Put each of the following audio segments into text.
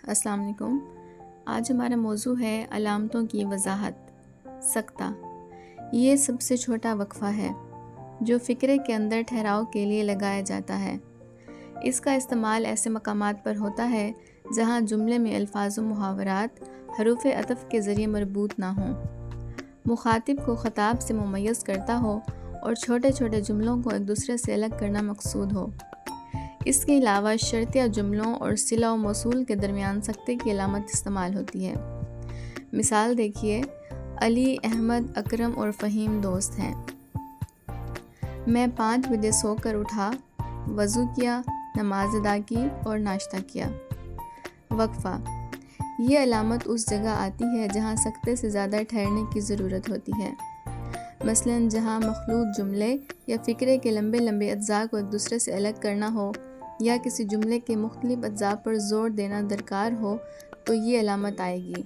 السلام علیکم۔ آج ہمارا موضوع ہے علامتوں کی وضاحت۔ سکتہ یہ سب سے چھوٹا وقفہ ہے جو فکرے کے اندر ٹھہراؤ کے لیے لگایا جاتا ہے۔ اس کا استعمال ایسے مقامات پر ہوتا ہے جہاں جملے میں الفاظ و محاورات حروف عطف کے ذریعے مربوط نہ ہوں، مخاطب کو خطاب سے ممیز کرتا ہو اور چھوٹے چھوٹے جملوں کو ایک دوسرے سے الگ کرنا مقصود ہو۔ اس کے علاوہ شرطیہ جملوں اور صلہ و موصول کے درمیان سکتے کی علامت استعمال ہوتی ہے۔ مثال دیکھیے، علی، احمد، اکرم اور فہیم دوست ہیں۔ میں 5 بجے سو کر اٹھا، وضو کیا، نماز ادا کی اور ناشتہ کیا۔ وقفہ یہ علامت اس جگہ آتی ہے جہاں سکتے سے زیادہ ٹھہرنے کی ضرورت ہوتی ہے، مثلاً جہاں مخلوط جملے یا فکرے کے لمبے لمبے اجزاء کو ایک دوسرے سے الگ کرنا ہو یا کسی جملے کے مختلف اجزاء پر زور دینا درکار ہو تو یہ علامت آئے گی۔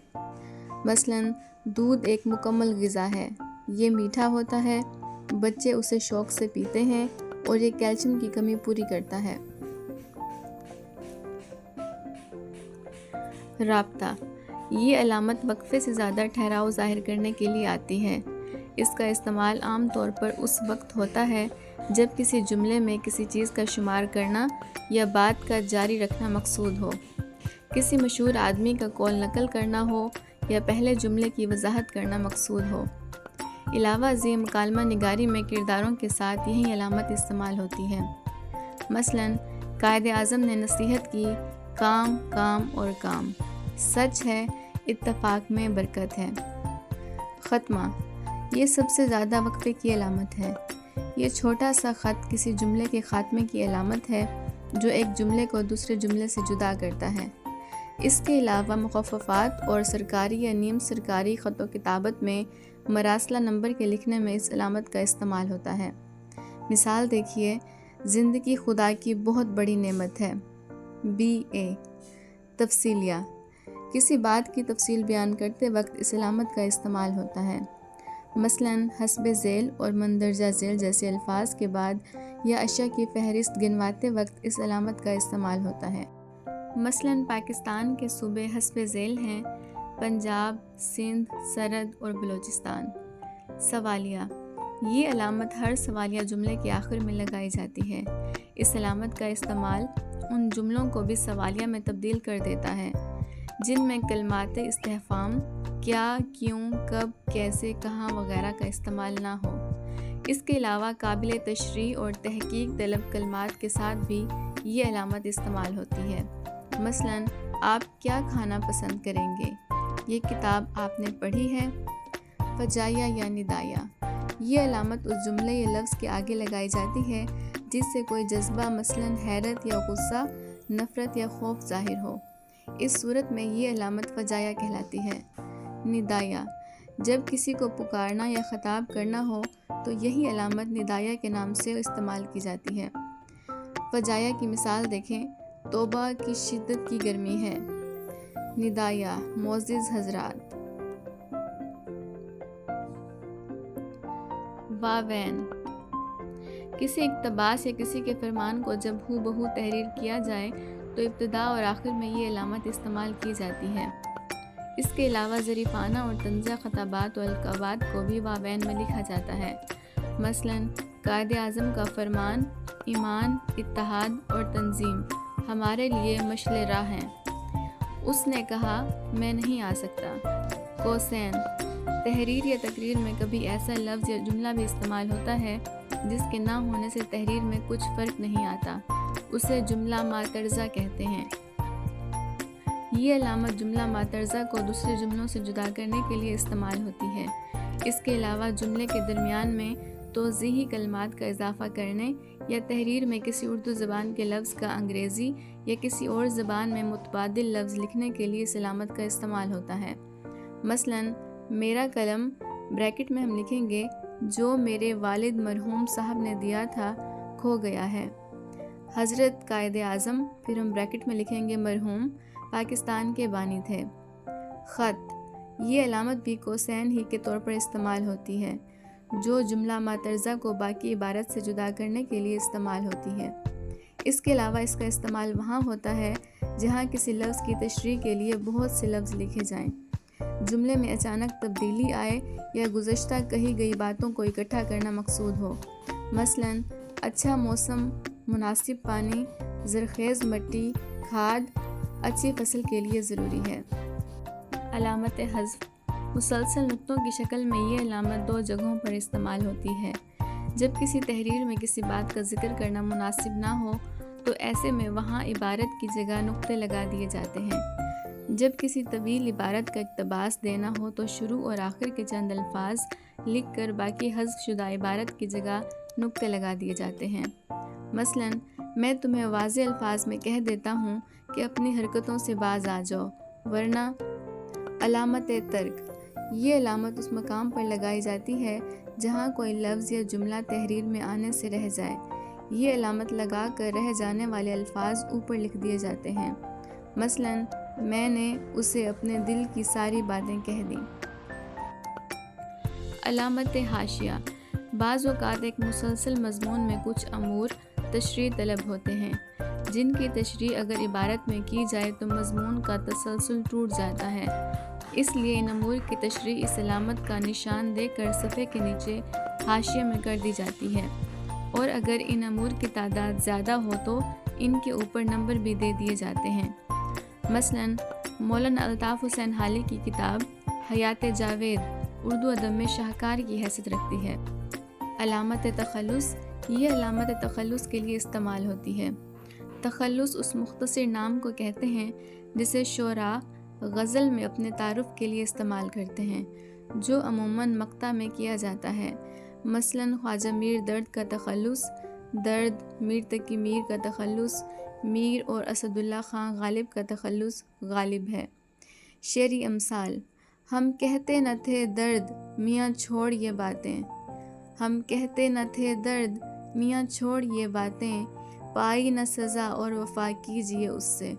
مثلاً دودھ ایک مکمل غذا ہے، یہ میٹھا ہوتا ہے، بچے اسے شوق سے پیتے ہیں اور یہ کیلشیم کی کمی پوری کرتا ہے۔ رابطہ یہ علامت وقفے سے زیادہ ٹھہراؤ ظاہر کرنے کے لیے آتی ہے۔ اس کا استعمال عام طور پر اس وقت ہوتا ہے جب کسی جملے میں کسی چیز کا شمار کرنا یا بات کا جاری رکھنا مقصود ہو، کسی مشہور آدمی کا قول نقل کرنا ہو یا پہلے جملے کی وضاحت کرنا مقصود ہو۔ علاوہ ازیں مکالمہ نگاری میں کرداروں کے ساتھ یہی علامت استعمال ہوتی ہے۔ مثلاً قائد اعظم نے نصیحت کی، کام کام اور کام، سچ ہے، اتفاق میں برکت ہے۔ ختمہ یہ سب سے زیادہ وقفے کی علامت ہے۔ یہ چھوٹا سا خط کسی جملے کے خاتمے کی علامت ہے جو ایک جملے کو دوسرے جملے سے جدا کرتا ہے۔ اس کے علاوہ مخففات اور سرکاری یا نیم سرکاری خط و کتابت میں مراسلہ نمبر کے لکھنے میں اس علامت کا استعمال ہوتا ہے۔ مثال دیکھیے، زندگی خدا کی بہت بڑی نعمت ہے۔ BA تفصیلیہ کسی بات کی تفصیل بیان کرتے وقت اس علامت کا استعمال ہوتا ہے۔ مثلاً حسب ذیل اور مندرجہ ذیل جیسے الفاظ کے بعد یا اشیاء کی فہرست گنواتے وقت اس علامت کا استعمال ہوتا ہے۔ مثلاً پاکستان کے صوبے حسب ذیل ہیں پنجاب، سندھ، سرحد اور بلوچستان۔ سوالیہ یہ علامت ہر سوالیہ جملے کے آخر میں لگائی جاتی ہے۔ اس علامت کا استعمال ان جملوں کو بھی سوالیہ میں تبدیل کر دیتا ہے جن میں کلمات استفہام، کیا، کیوں، کب، کیسے، کہاں وغیرہ کا استعمال نہ ہو۔ اس کے علاوہ قابل تشریح اور تحقیق طلب کلمات کے ساتھ بھی یہ علامت استعمال ہوتی ہے۔ مثلاً آپ کیا کھانا پسند کریں گے؟ یہ کتاب آپ نے پڑھی ہے؟ فجائیہ یا ندائیہ یہ علامت اس جملے یا لفظ کے آگے لگائی جاتی ہے جس سے کوئی جذبہ مثلاً حیرت یا غصہ، نفرت یا خوف ظاہر ہو۔ اس صورت میں یہ علامت فجائیہ کہلاتی ہے۔ ندائیہ جب کسی کو پکارنا یا خطاب کرنا ہو تو یہی علامت ندائیہ کے نام سے استعمال کی جاتی ہے۔ فجائیہ کی مثال دیکھیں، توبہ کی شدت کی گرمی ہے۔ ندائیہ معزز حضرات۔ واوین کسی اقتباس یا کسی کے فرمان کو جب ہو بہو تحریر کیا جائے تو ابتدا اور آخر میں یہ علامت استعمال کی جاتی ہے۔ اس کے علاوہ ظریفانہ اور طنزیہ خطابات و القابات کو بھی واوین میں لکھا جاتا ہے۔ مثلاً قائد اعظم کا فرمان، ایمان، اتحاد اور تنظیم ہمارے لیے مشعل راہ ہیں۔ اس نے کہا، میں نہیں آ سکتا۔ قوسین تحریر یا تقریر میں کبھی ایسا لفظ یا جملہ بھی استعمال ہوتا ہے جس کے نہ ہونے سے تحریر میں کچھ فرق نہیں آتا، اسے جملہ معترضہ کہتے ہیں۔ یہ علامت جملہ معترضہ کو دوسرے جملوں سے جدا کرنے کے لیے استعمال ہوتی ہے۔ اس کے علاوہ جملے کے درمیان میں توضیحی کلمات کا اضافہ کرنے یا تحریر میں کسی اردو زبان کے لفظ کا انگریزی یا کسی اور زبان میں متبادل لفظ لکھنے کے لیے اس علامت کا استعمال ہوتا ہے۔ مثلاً میرا قلم، بریکٹ میں ہم لکھیں گے، جو میرے والد مرحوم صاحب نے دیا تھا کھو گیا ہے۔ حضرت قائد اعظم، پھر ہم بریکٹ میں لکھیں گے مرحوم، پاکستان کے بانی تھے۔ خط یہ علامت بھی قوسین ہی کے طور پر استعمال ہوتی ہے جو جملہ معترضہ کو باقی عبارت سے جدا کرنے کے لیے استعمال ہوتی ہے۔ اس کے علاوہ اس کا استعمال وہاں ہوتا ہے جہاں کسی لفظ کی تشریح کے لیے بہت سے لفظ لکھے جائیں۔ جملے میں اچانک تبدیلی آئے یا گزشتہ کہی گئی باتوں کو اکٹھا کرنا مقصود ہو۔ مثلاً اچھا موسم، مناسب پانی، زرخیز مٹی، کھاد اچھی فصل کے لیے ضروری ہے۔ علامت حذف مسلسل نقطوں کی شکل میں یہ علامت دو جگہوں پر استعمال ہوتی ہے۔ جب کسی تحریر میں کسی بات کا ذکر کرنا مناسب نہ ہو تو ایسے میں وہاں عبارت کی جگہ نقطے لگا دیے جاتے ہیں۔ جب کسی طویل عبارت کا اقتباس دینا ہو تو شروع اور آخر کے چند الفاظ لکھ کر باقی حذف شدہ عبارت کی جگہ نقطے لگا دیے جاتے ہیں۔ مثلاً میں تمہیں واضح الفاظ میں کہہ دیتا ہوں کہ اپنی حرکتوں سے باز آ جاؤ ورنہ۔ علامت ترک یہ علامت اس مقام پر لگائی جاتی ہے جہاں کوئی لفظ یا جملہ تحریر میں آنے سے رہ جائے۔ یہ علامت لگا کر رہ جانے والے الفاظ اوپر لکھ دیے جاتے ہیں۔ مثلاً میں نے اسے اپنے دل کی ساری باتیں کہہ دیں۔ علامت حاشیہ بعض اوقات ایک مسلسل مضمون میں کچھ امور تشریح طلب ہوتے ہیں جن کی تشریح اگر عبارت میں کی جائے تو مضمون کا تسلسل ٹوٹ جاتا ہے۔ اس لیے ان امور کی تشریح اس علامت کا نشان دے کر صفحے کے نیچے حاشیے میں کر دی جاتی ہے، اور اگر ان امور کی تعداد زیادہ ہو تو ان کے اوپر نمبر بھی دے دیے جاتے ہیں۔ مثلاً مولانا الطاف حسین حالی کی کتاب حیات جاوید اردو ادب میں شاہکار کی حیثیت رکھتی ہے۔ علامت تخلص یہ علامت تخلص کے لیے استعمال ہوتی ہے۔ تخلص اس مختصر نام کو کہتے ہیں جسے شعراء غزل میں اپنے تعارف کے لیے استعمال کرتے ہیں، جو عموماً مقطع میں کیا جاتا ہے۔ مثلاً خواجہ میر درد کا تخلص درد، میر تقی میر کا تخلص میر اور اسد اللہ خان غالب کا تخلص غالب ہے۔ شعری امثال: ہم کہتے نہ تھے درد میاں چھوڑ یہ باتیں، ہم کہتے نہ تھے درد میاں چھوڑ یہ باتیں، پائی نہ سزا اور وفا کیجیے اس سے۔